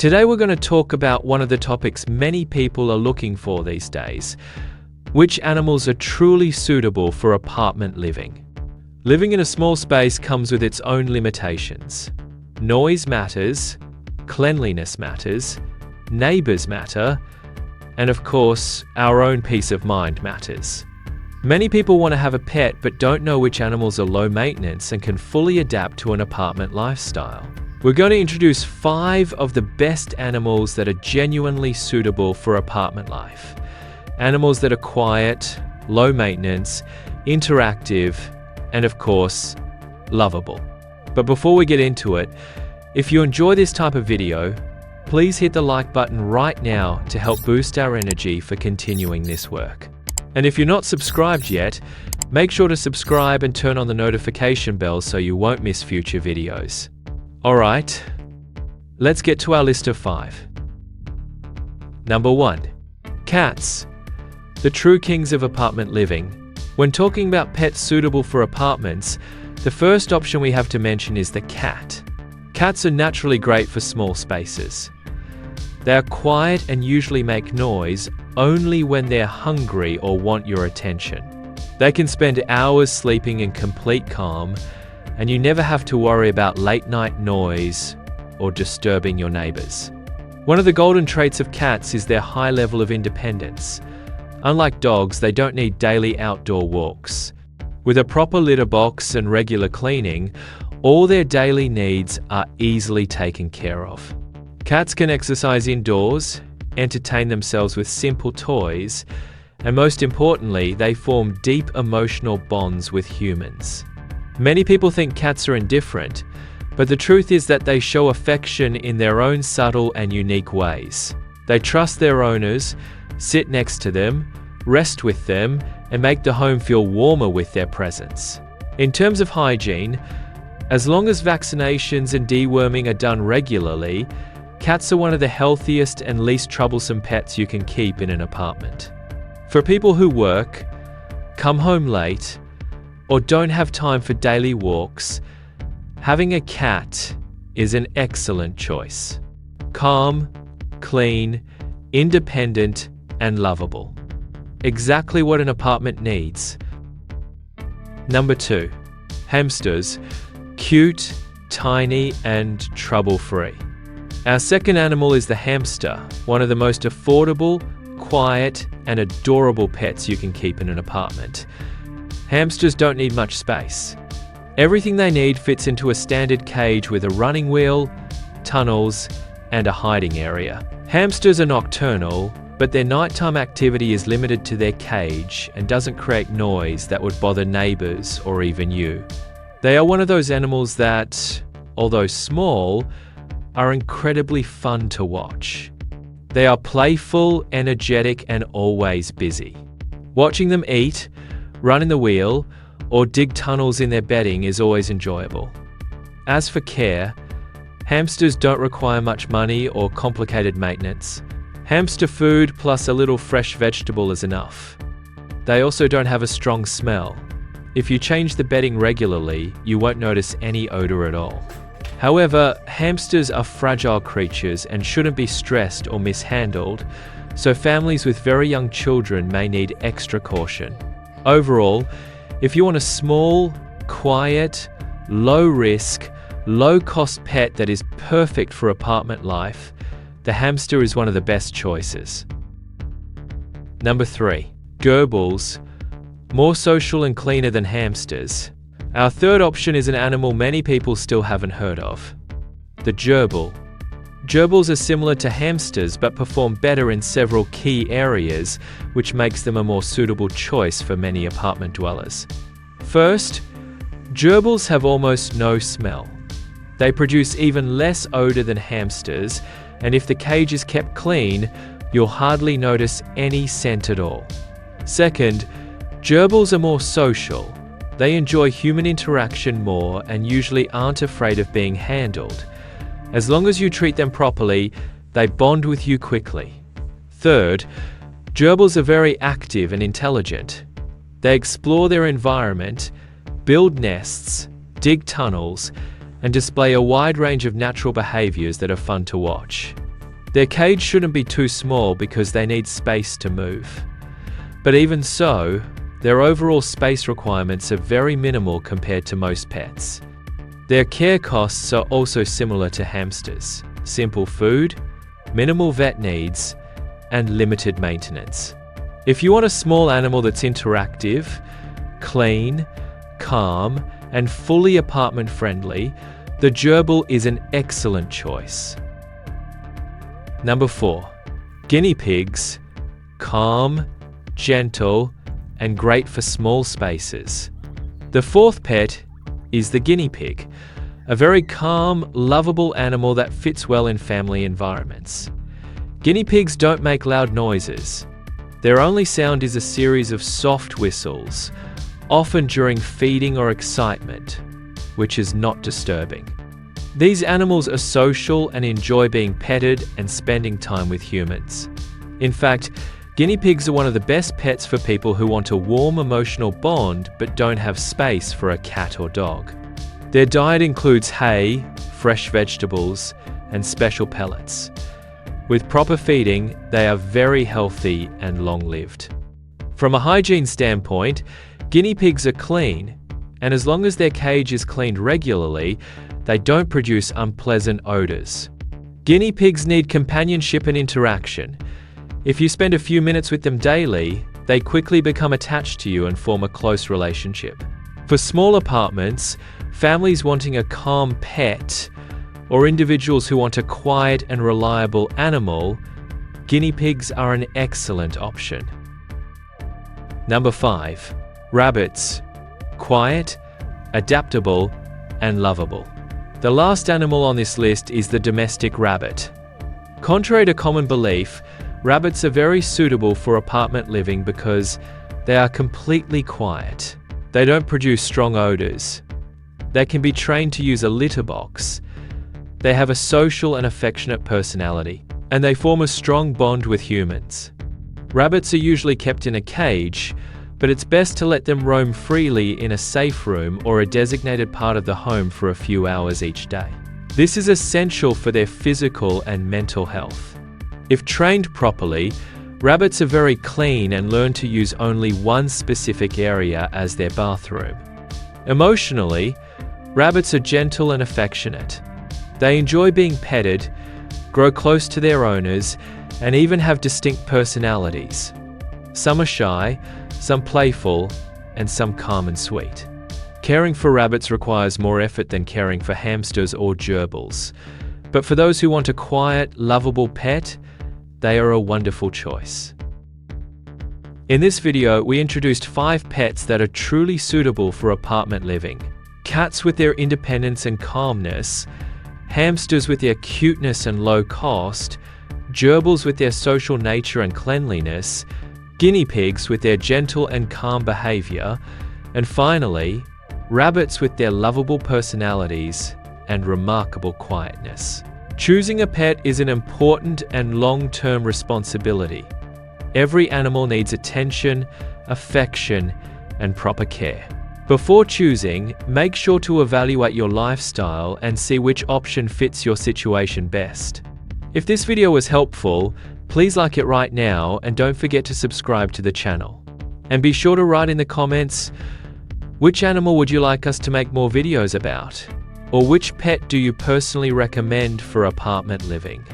Today we're going to talk about one of the topics many people are looking for these days: which animals are truly suitable for apartment living. Living in a small space comes with its own limitations. Noise matters, cleanliness matters, neighbors matter, and of course, our own peace of mind matters. Many people want to have a pet but don't know which animals are low maintenance and can fully adapt to an apartment lifestyle. We're going to introduce 5 of the best animals that are genuinely suitable for apartment life. Animals that are quiet, low maintenance, interactive, and of course, lovable. But before we get into it, if you enjoy this type of video, please hit the like button right now to help boost our energy for continuing this work. And if you're not subscribed yet, make sure to subscribe and turn on the notification bell so you won't miss future videos. Alright, let's get to our list of 5. Number 1. Cats. The true kings of apartment living. When talking about pets suitable for apartments, the first option we have to mention is the cat. Cats are naturally great for small spaces. They are quiet and usually make noise only when they're hungry or want your attention. They can spend hours sleeping in complete calm, and you never have to worry about late night noise or disturbing your neighbors. One of the golden traits of cats is their high level of independence. Unlike dogs, they don't need daily outdoor walks. With a proper litter box and regular cleaning, all their daily needs are easily taken care of. Cats can exercise indoors, entertain themselves with simple toys, and most importantly, they form deep emotional bonds with humans. Many people think cats are indifferent, but the truth is that they show affection in their own subtle and unique ways. They trust their owners, sit next to them, rest with them, and make the home feel warmer with their presence. In terms of hygiene, as long as vaccinations and deworming are done regularly, cats are one of the healthiest and least troublesome pets you can keep in an apartment. For people who work, come home late, or don't have time for daily walks, having a cat is an excellent choice. Calm, clean, independent, and lovable. Exactly what an apartment needs. Number 2. Hamsters. Cute, tiny, and trouble-free. Our second animal is the hamster, one of the most affordable, quiet, and adorable pets you can keep in an apartment. Hamsters don't need much space. Everything they need fits into a standard cage with a running wheel, tunnels, and a hiding area. Hamsters are nocturnal, but their nighttime activity is limited to their cage and doesn't create noise that would bother neighbors or even you. They are one of those animals that, although small, are incredibly fun to watch. They are playful, energetic, and always busy. Watching them eat, run in the wheel, or dig tunnels in their bedding is always enjoyable. As for care, hamsters don't require much money or complicated maintenance. Hamster food plus a little fresh vegetable is enough. They also don't have a strong smell. If you change the bedding regularly, you won't notice any odor at all. However, hamsters are fragile creatures and shouldn't be stressed or mishandled, so families with very young children may need extra caution. Overall, if you want a small, quiet, low-risk, low-cost pet that is perfect for apartment life, the hamster is one of the best choices. Number 3. Gerbils. More social and cleaner than hamsters. Our third option is an animal many people still haven't heard of: the gerbil. Gerbils are similar to hamsters but perform better in several key areas, which makes them a more suitable choice for many apartment dwellers. First, gerbils have almost no smell. They produce even less odor than hamsters, and if the cage is kept clean, you'll hardly notice any scent at all. Second, gerbils are more social. They enjoy human interaction more and usually aren't afraid of being handled. As long as you treat them properly, they bond with you quickly. Third, gerbils are very active and intelligent. They explore their environment, build nests, dig tunnels, and display a wide range of natural behaviors that are fun to watch. Their cage shouldn't be too small because they need space to move. But even so, their overall space requirements are very minimal compared to most pets. Their care costs are also similar to hamsters: simple food, minimal vet needs, and limited maintenance. If you want a small animal that's interactive, clean, calm, and fully apartment-friendly, the gerbil is an excellent choice. Number 4. Guinea pigs. Calm, gentle, and great for small spaces. The fourth pet is the guinea pig, a very calm, lovable animal that fits well in family environments. Guinea pigs don't make loud noises. Their only sound is a series of soft whistles, often during feeding or excitement, which is not disturbing. These animals are social and enjoy being petted and spending time with humans. In fact, guinea pigs are one of the best pets for people who want a warm emotional bond but don't have space for a cat or dog. Their diet includes hay, fresh vegetables, and special pellets. With proper feeding, they are very healthy and long-lived. From a hygiene standpoint, guinea pigs are clean, and as long as their cage is cleaned regularly, they don't produce unpleasant odors. Guinea pigs need companionship and interaction. If you spend a few minutes with them daily, they quickly become attached to you and form a close relationship. For small apartments, families wanting a calm pet, or individuals who want a quiet and reliable animal, guinea pigs are an excellent option. Number 5. Rabbits. Quiet, adaptable, and lovable. The last animal on this list is the domestic rabbit. Contrary to common belief, rabbits are very suitable for apartment living because they are completely quiet. They don't produce strong odors. They can be trained to use a litter box. They have a social and affectionate personality, and they form a strong bond with humans. Rabbits are usually kept in a cage, but it's best to let them roam freely in a safe room or a designated part of the home for a few hours each day. This is essential for their physical and mental health. If trained properly, rabbits are very clean and learn to use only one specific area as their bathroom. Emotionally, rabbits are gentle and affectionate. They enjoy being petted, grow close to their owners, and even have distinct personalities. Some are shy, some playful, and some calm and sweet. Caring for rabbits requires more effort than caring for hamsters or gerbils. But for those who want a quiet, lovable pet, they are a wonderful choice. In this video, we introduced 5 pets that are truly suitable for apartment living. Cats with their independence and calmness, hamsters with their cuteness and low cost, gerbils with their social nature and cleanliness, guinea pigs with their gentle and calm behavior, and finally, rabbits with their lovable personalities and remarkable quietness. Choosing a pet is an important and long-term responsibility. Every animal needs attention, affection, and proper care. Before choosing, make sure to evaluate your lifestyle and see which option fits your situation best. If this video was helpful, please like it right now and don't forget to subscribe to the channel. And be sure to write in the comments, which animal would you like us to make more videos about? Or which pet do you personally recommend for apartment living?